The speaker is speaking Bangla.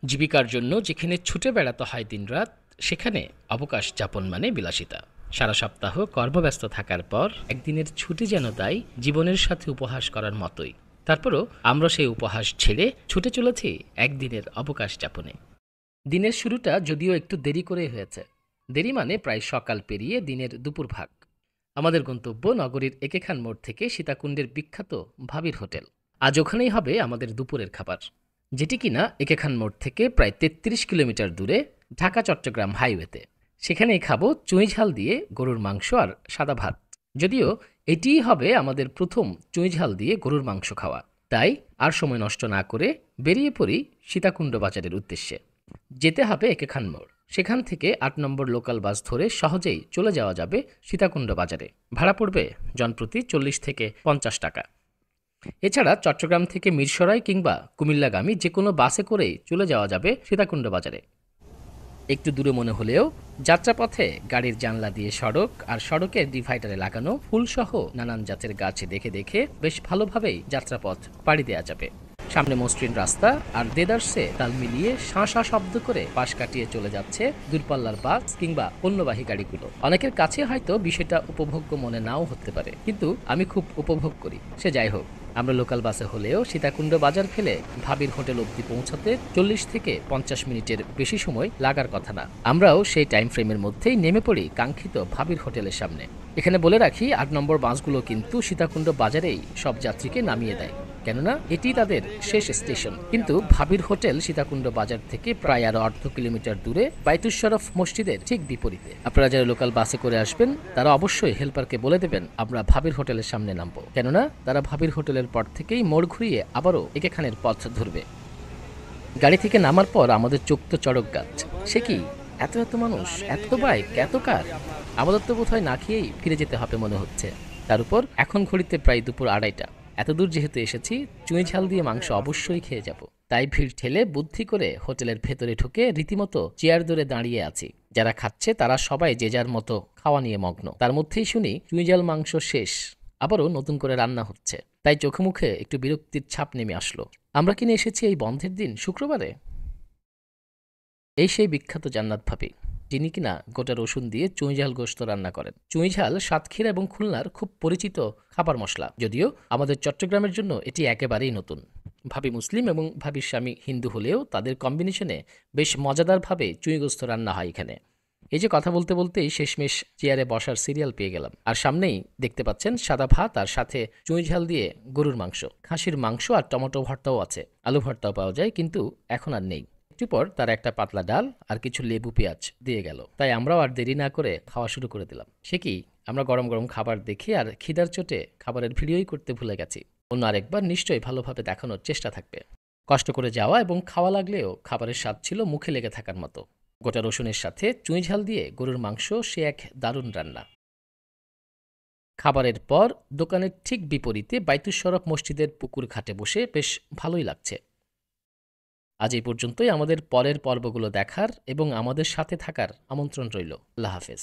জীবিকার জন্য যেখানে ছুটে বেড়াতে হয় দিনরাত, সেখানে অবকাশ যাপন মানে বিলাসিতা। সারা সপ্তাহ কর্মব্যস্ত থাকার পর একদিনের ছুটি যেন তাই জীবনের সাথে উপহাস করার মতোই। তারপরও আমরা সেই উপহাস ছেড়ে ছুটে চলেছি একদিনের অবকাশ যাপনে। দিনের শুরুটা যদিও একটু দেরি করে হয়েছে। দেরি মানে প্রায় সকাল পেরিয়ে দিনের দুপুর ভাগ। আমাদের গন্তব্য নগরীর একেখান মোড় থেকে সীতাকুণ্ডের বিখ্যাত ভাবির হোটেল। আজ ওখানেই হবে আমাদের দুপুরের খাবার, যেটি কিনা একেখান মোড় থেকে প্রায় ৩৩ কিলোমিটার দূরে, ঢাকা চট্টগ্রাম হাইওয়েতে। সেখানেই খাবো চুঁই ঝাল দিয়ে গরুর মাংস আর সাদা ভাত। যদিও এটিই হবে আমাদের প্রথম চুঁই ঝাল দিয়ে গরুর মাংস খাওয়া। তাই আর সময় নষ্ট না করে বেরিয়ে পড়ি সীতাকুণ্ড বাজারের উদ্দেশ্যে। যেতে হবে একেখান মোড়। সেখান থেকে ৮ নম্বর লোকাল বাস ধরে সহজেই চলে যাওয়া যাবে সীতাকুণ্ড বাজারে। ভাড়া পড়বে জনপ্রতি ৪০ থেকে ৫০ টাকা। এছাড়া চট্টগ্রাম থেকে মিরসরাই কিংবা কুমিল্লাগামী যে কোনো বাসে করেই চলে যাওয়া যাবে সীতাকুণ্ড বাজারে। একটু দূরে মনে হলেও যাত্রাপথে গাড়ির জানলা দিয়ে সড়ক আর সড়কের ডিভাইডারে লাগানো ফুলসহ নানান জাতের গাছ দেখে দেখে বেশ ভালোভাবেই যাত্রাপথ পাড়ি দেওয়া যাবে। সামনে মসৃণ রাস্তা আর দেদারসে তাল মিলিয়ে শাঁ শাঁ শব্দ করে পাশ কাটিয়ে চলে যাচ্ছে দূরপাল্লার বাস কিংবা পণ্যবাহী গাড়িগুলো। অনেকের কাছে হয়তো বিষয়টা উপভোগ্য মনে নাও হতে পারে, কিন্তু আমি খুব উপভোগ করি। সে যাই হোক, আমরা লোকাল বাসে হলেও সীতাকুণ্ড বাজার ফেলে ভাবির হোটেল অবধি পৌঁছাতে ৪০ থেকে ৫০ মিনিটের বেশি সময় লাগার কথা না। আমরাও সেই টাইম ফ্রেমের মধ্যেই নেমে পড়ি কাঙ্ক্ষিত ভাবির হোটেলের সামনে। এখানে বলে রাখি, ৮ নম্বর বাসগুলো কিন্তু সীতাকুণ্ড বাজারেই সব যাত্রীকে নামিয়ে দেয়, কেননা এটি তাদের শেষ স্টেশন। কিন্তু ভাবির হোটেল সীতাকুণ্ড বাজার থেকে প্রায় আরো ১/২ কিলোমিটার দূরে, বাইতুশ শরফ মসজিদের ঠিক বিপরীতে। আপনারা যারা লোকাল বাসে করে আসবেন তারা অবশ্যই হেল্পারকে বলে দেবেন আমরা ভাবির হোটেলের সামনে নামবো, কেননা তারা ভাবির হোটেলের পর থেকেই মোড় ঘুরিয়ে আবারও একেখানের পথ ধরবে। গাড়ি থেকে নামার পর আমাদের চোখ তো চড়ক গাছ। সে কি, এত এত মানুষ, এত বাইক, এত কার! আমাদের তো বোধহয় না খেয়েই ফিরে যেতে হবে মনে হচ্ছে। তার উপর এখন ঘড়িতে প্রায় দুপুর ২:৩০। এত দূর যেহেতু এসেছি, চুঁই ঝাল দিয়ে মাংস অবশ্যই খেয়ে যাব। তাই ভিড় ঠেলে বুদ্ধি করে হোটেলের ভেতরে ঢুকে রীতিমতো চেয়ার ধরে দাঁড়িয়ে আছি। যারা খাচ্ছে তারা সবাই যে যার মতো খাওয়া নিয়ে মগ্ন। তার মধ্যেই শুনি চুঁই ঝাল মাংস শেষ, আবারও নতুন করে রান্না হচ্ছে। তাই চোখে মুখে একটু বিরক্তির ছাপ নেমে আসলো। আমরা কিনে এসেছি এই বন্ধের দিন শুক্রবারে? এই সেই বিখ্যাত জান্নাত ভাবি, যিনি কিনা গোটা রসুন দিয়ে চুঁইঝাল গোশত রান্না করেন। চুঁইঝাল সাতক্ষীরা এবং খুলনার খুব পরিচিত খাবার মশলা, যদিও আমাদের চট্টগ্রামের জন্য এটি একেবারেই নতুন। ভাবি মুসলিম এবং ভাবির স্বামী হিন্দু হলেও তাদের কম্বিনেশনে বেশ মজাদারভাবে চুঁই গোশত রান্না হয় এখানে। এই যে কথা বলতে বলতেই শেষমেশ চেয়ারে বসার সিরিয়াল পেয়ে গেলাম। আর সামনেই দেখতে পাচ্ছেন সাদা ভাত আর সাথে চুঁইঝাল দিয়ে গরুর মাংস, খাসির মাংস আর টমেটো ভর্তাও আছে। আলু ভর্তাও পাওয়া যায়, কিন্তু এখন আর নেই। একটু পর তার একটা পাতলা ডাল আর কিছু লেবু পেঁয়াজ দিয়ে গেল। তাই আমরাও আর দেরি না করে খাওয়া শুরু করে দিলাম। সে কি, আমরা গরম গরম খাবার দেখে আর খিদার চোটে খাবারের ভিডিওই করতে ভুলে গেছি। অন্য আরেকবার নিশ্চয়ই ভালোভাবে দেখানোর চেষ্টা থাকবে। কষ্ট করে যাওয়া এবং খাওয়া লাগলেও খাবারের স্বাদ ছিল মুখে লেগে থাকার মতো। গোটা রসুনের সাথে চুঁইঝাল দিয়ে গরুর মাংস সে এক দারুণ রান্না। খাবারের পর দোকানের ঠিক বিপরীতে বাইতুশ শরফ মসজিদের পুকুর ঘাটে বসে বেশ ভালোই লাগছে। আজ এই পর্যন্তই। আমাদের পরের পর্বগুলো দেখার এবং আমাদের সাথে থাকার আমন্ত্রণ রইল। আল্লাহ হাফেজ।